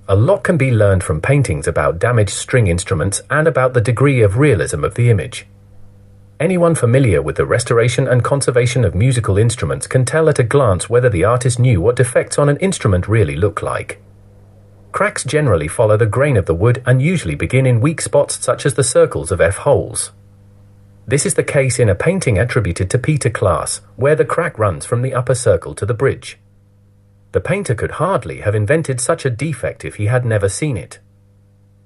A lot can be learned from paintings about damaged string instruments and about the degree of realism of the image. Anyone familiar with the restoration and conservation of musical instruments can tell at a glance whether the artist knew what defects on an instrument really look like. Cracks generally follow the grain of the wood and usually begin in weak spots such as the circles of F-holes. This is the case in a painting attributed to Peter Claes, where the crack runs from the upper circle to the bridge. The painter could hardly have invented such a defect if he had never seen it.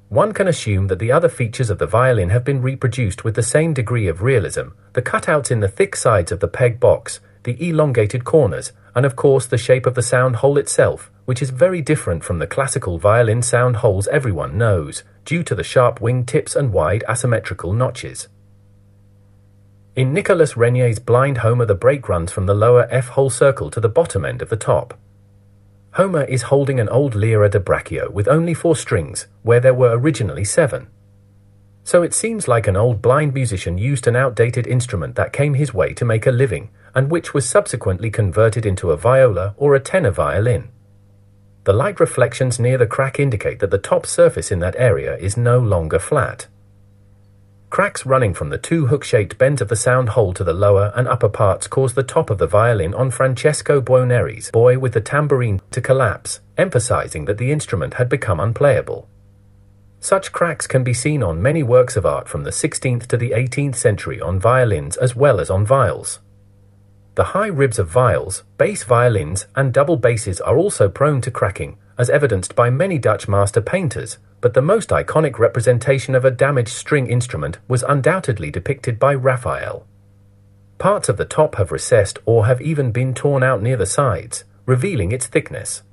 One can assume that the other features of the violin have been reproduced with the same degree of realism, the cutouts in the thick sides of the peg box, the elongated corners, and of course the shape of the sound hole itself, which is very different from the classical violin sound holes everyone knows, due to the sharp wing tips and wide asymmetrical notches. In Nicolas Regnier's Blind Homer, the break runs from the lower F-hole circle to the bottom end of the top. Homer is holding an old Lyra da Braccio with only 4 strings, where there were originally 7. So it seems like an old blind musician used an outdated instrument that came his way to make a living, and which was subsequently converted into a viola or a tenor violin. The light reflections near the crack indicate that the top surface in that area is no longer flat. Cracks running from the 2 hook-shaped bends of the sound hole to the lower and upper parts cause the top of the violin on Francesco Buoneri's Boy with the Tambourine to collapse, emphasizing that the instrument had become unplayable. Such cracks can be seen on many works of art from the 16th to the 18th century on violins as well as on viols. The high ribs of viols, bass violins, and double basses are also prone to cracking, as evidenced by many Dutch master painters, but the most iconic representation of a damaged string instrument was undoubtedly depicted by Raphael. Parts of the top have recessed or have even been torn out near the sides, revealing its thickness.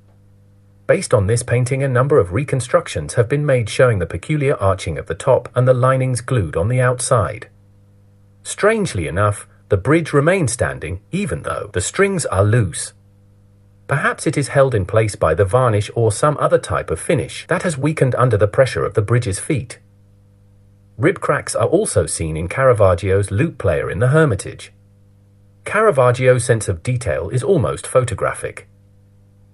Based on this painting, a number of reconstructions have been made showing the peculiar arching of the top and the linings glued on the outside. Strangely enough, the bridge remains standing even though the strings are loose. Perhaps it is held in place by the varnish or some other type of finish that has weakened under the pressure of the bridge's feet. Rib cracks are also seen in Caravaggio's lute player in the Hermitage. Caravaggio's sense of detail is almost photographic.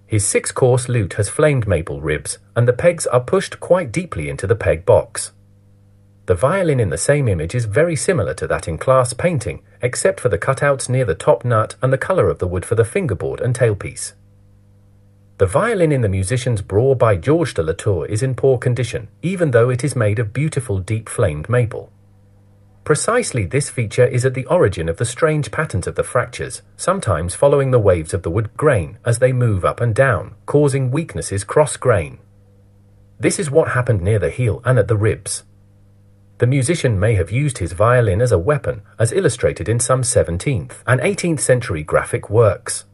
His 6-course lute has flamed maple ribs, and the pegs are pushed quite deeply into the peg box. The violin in the same image is very similar to that in Claes' painting, except for the cutouts near the top nut and the colour of the wood for the fingerboard and tailpiece. The violin in the musician's Braw by Georges de Latour is in poor condition, even though it is made of beautiful deep-flamed maple. Precisely this feature is at the origin of the strange patterns of the fractures, sometimes following the waves of the wood grain as they move up and down, causing weaknesses cross-grain. This is what happened near the heel and at the ribs. The musician may have used his violin as a weapon, as illustrated in some 17th and 18th century graphic works.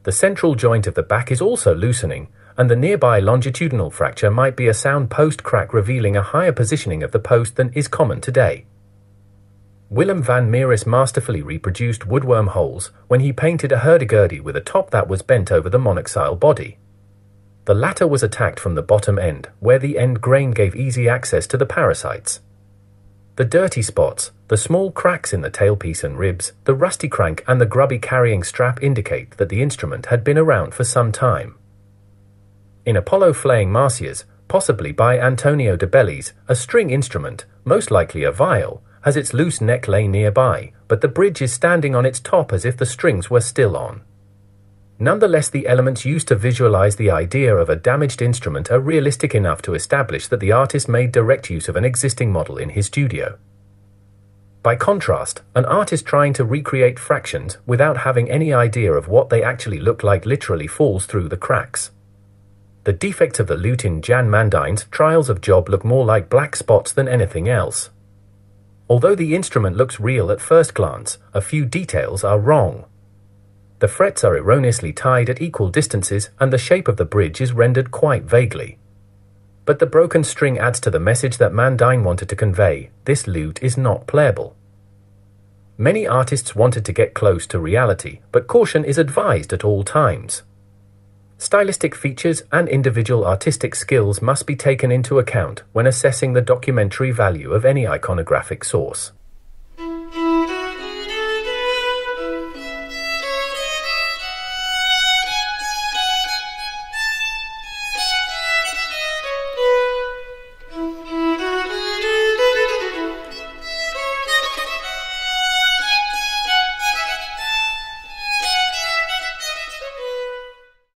The central joint of the back is also loosening, and the nearby longitudinal fracture might be a sound post crack, revealing a higher positioning of the post than is common today. Willem van Mieris masterfully reproduced woodworm holes when he painted a hurdy-gurdy with a top that was bent over the monoxyle body. The latter was attacked from the bottom end, where the end grain gave easy access to the parasites. The dirty spots, the small cracks in the tailpiece and ribs, the rusty crank and the grubby carrying strap indicate that the instrument had been around for some time. In Apollo flaying Marsyas, possibly by Antonio de Bellis, a string instrument, most likely a viol, has its loose neck lay nearby, but the bridge is standing on its top as if the strings were still on. Nonetheless, the elements used to visualize the idea of a damaged instrument are realistic enough to establish that the artist made direct use of an existing model in his studio. By contrast, an artist trying to recreate fractions without having any idea of what they actually look like literally falls through the cracks. The defects of the lute in Jan Mandine's Trials of Job look more like black spots than anything else. Although the instrument looks real at first glance, a few details are wrong. The frets are erroneously tied at equal distances, and the shape of the bridge is rendered quite vaguely. But the broken string adds to the message that Mandine wanted to convey: this lute is not playable. Many artists wanted to get close to reality, but caution is advised at all times. Stylistic features and individual artistic skills must be taken into account when assessing the documentary value of any iconographic source.